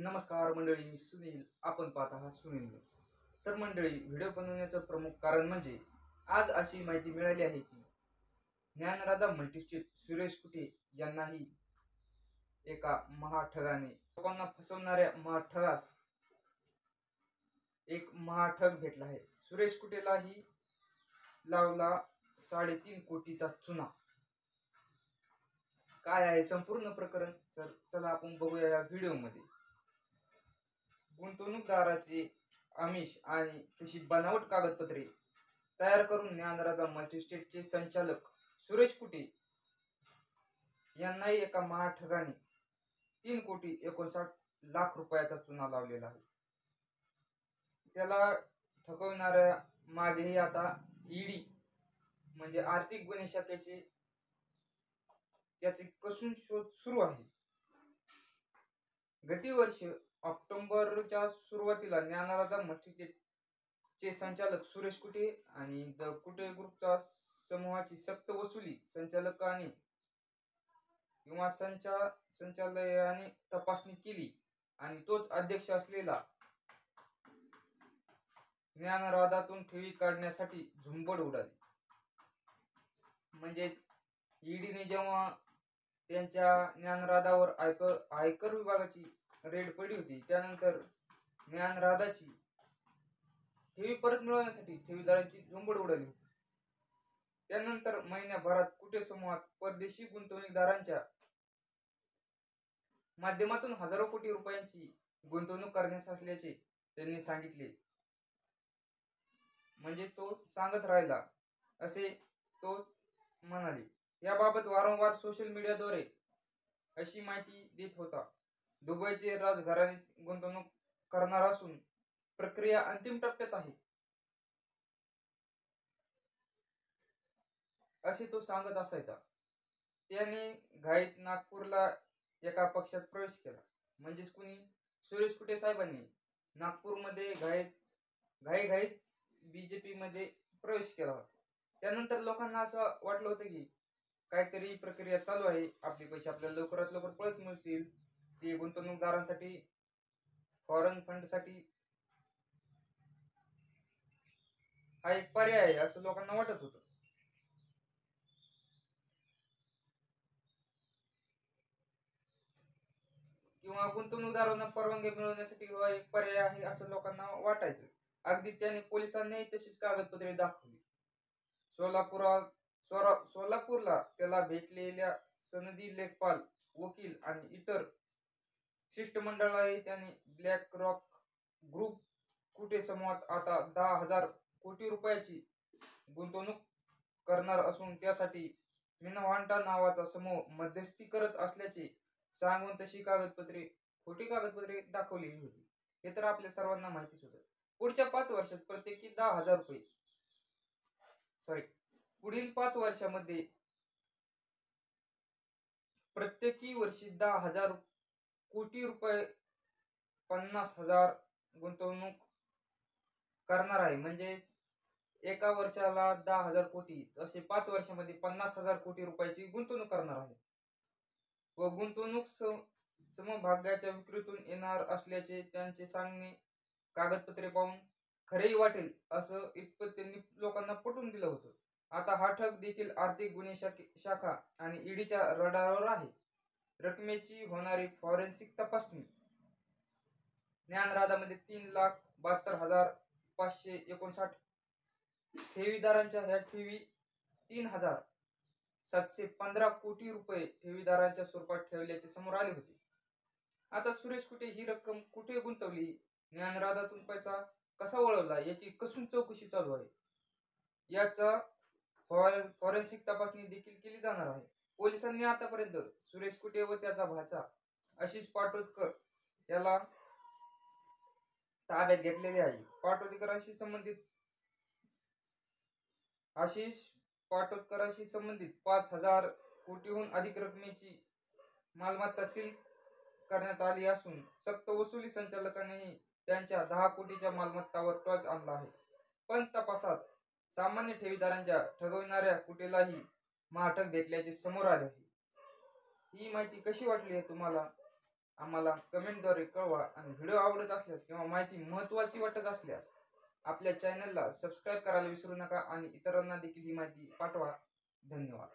नमस्कार मंडळी, मी सुनील. आपण पाहत आहात सुनील न्यूज. तर मंडळी, व्हिडिओ बनवण्याचं प्रमुख कारण म्हणजे आज अशी माहिती मिळाली आहे की ज्ञानराधा मल्टीस्टेट सुरेश कुटे यांनाही एका महाठगाने लोकांना फसवणाऱ्या महाठगास एक महाठग भेटला आहे. सुरेश कुटेलाही लावला 3.5 कोटीचा चुना. काय आहे संपूर्ण प्रकरण? चला आपण बघूया या व्हिडिओमध्ये. गुंतवणूकदाराचे आमिष आणि तशी बनावट कागदपत्रे तयार करून ज्ञानराधा मल्टीस्टेटचे संचालक सुरेश कुटे यांनाही एका महाठगाने 3,59,00,000 रुपयाचा चुना लावलेला आहे. त्याला ठकवणाऱ्या मागेही आता ईडी म्हणजे आर्थिक गुन्हे शाखेचे त्याचे कसून शोध सुरू आहे. गतवर्षी ऑक्टोबरच्या सुरुवातीला ज्ञानराधा मल्टीस्टेटचे संचालक सुरेश कुटे आणि द कुटे ग्रुपच्या समूहाची सक्त वसुली संचालकाने किंवा संचालयाने तपासणी केली आणि तोच अध्यक्ष असलेला ज्ञानराधातून ठेवी काढण्यासाठी झुंबड उडाली. म्हणजेच ईडीने जेव्हा त्यांच्या ज्ञानराधावर आयकर विभागाची रेड पडली होती, त्यानंतर ज्ञानराधाची ठेवी परत मिळवण्यासाठी ठेवीदारांची झुंबड उडाली होती. त्यानंतर महिन्याभरात कुटे समूहात परदेशी गुंतवणूकदारांच्या माध्यमातून हजारो कोटी रुपयांची गुंतवणूक करण्यास असल्याचे त्यांनी सांगितले. म्हणजे तो सांगत राहिला असे तो म्हणाले. याबाबत वारंवार सोशल मीडियाद्वारे अशी माहिती देत होता. दुबईचे राजघराण्यात गुंतवणूक करणार असून प्रक्रिया अंतिम टप्प्यात आहे असे तो सांगत असायचा. त्याने घाईत नागपूरला एका पक्षात प्रवेश केला. म्हणजेच कुणी सुरेश कुटे साहेबांनी नागपूरमध्ये घाईघाईत बीजेपी मध्ये प्रवेश केला होता. त्यानंतर लोकांना असं वाटलं होतं की काहीतरी प्रक्रिया चालू आहे, आपले पैसे आपल्याला लवकरात लवकर परत मिळतील, ते गुंतवणूकदारांसाठी फॉरेन फंडसाठी हा एक पर्याय आहे असं लोकांना वाटत होतं. किंवा गुंतवणूकदारांना परवानगी मिळवण्यासाठी हा एक पर्याय आहे असं लोकांना वाटायचं. अगदी त्याने पोलिसांनाही तशीच कागदपत्रे दाखवली. सोलापूरला त्याला भेटलेल्या सनदी लेखपाल, वकील आणि इतर शिष्टमंडळालाही त्याने ब्लॅक रॉक ग्रुप कुटे समूहात आता 10,000 कोटी रुपयाची गुंतवणूक करणार असून त्यासाठी मिनवांटा नावाचा समूह मध्यस्थी करत असल्याचे सांगून तशी खोटी कागदपत्रे दाखवलेली होती. हे तर आपल्या सर्वांना माहितीच होतं. पुढच्या 5 वर्षात प्रत्येकी 10,000 रुपये पुढील 5 वर्षामध्ये प्रत्येकी वर्षी 10,000 कोटी रुपये 50,000 गुंतवणूक करणार आहे. म्हणजे एका वर्षाला 10,000 कोटी, असे 5 वर्षामध्ये 50,000 कोटी रुपयाची गुंतवणूक करणार आहे. व गुंतवणूक समभागाच्या विक्रीतून येणार असल्याचे त्यांचे सांगणे कागदपत्रे पाहून खरेही वाटेल असं इतपत त्यांनी लोकांना पटवून दिलं होतं. आता हा ठग देखील आर्थिक गुन्हे शाखा आणि ईडीच्या रडारवर आहे. रकमेची होणारी फॉरेन्सिक तपासणी ज्ञानराधामध्ये 3,72,559 ठेवीदारांच्या ह्या ठेवी 3,715 कोटी रुपये ठेवीदारांच्या स्वरूपात ठेवल्याचे समोर आले होते. आता सुरेश कुटे ही रक्कम कुठे गुंतवली, ज्ञानराधातून पैसा कसा वळवला याची कसून चौकशी चालू आहे. याचा फॉरेन्सिक तपासणी देखील केली जाणार आहे. पोलिसांनी आतापर्यंत सुरेश कुटे व त्याचा भाचा आशिष पाटोदकर याला ताब्यात घेतलेले आहे. आशिष पाटोदकरांशी संबंधित 5,000 कोटीहून अधिक रकमेची मालमत्ता सील करण्यात आली असून सक्त वसुली संचालकानेही त्यांच्या 10 कोटीच्या मालमत्तावर टॉर्च आणला आहे. पण तपासात सामान्य ठेवीदारांच्या ठगविणाऱ्या कुटेलाही महाठग भेटल्याचे समोर आले आहे. ही माहिती कशी वाटली आहे तुम्हाला? आम्हाला कमेंटद्वारे कळवा आणि व्हिडिओ आवडत असल्यास किंवा माहिती महत्त्वाची वाटत असल्यास आपल्या चॅनलला सबस्क्राईब करायला विसरू नका आणि इतरांना देखील ही माहिती पाठवा. धन्यवाद.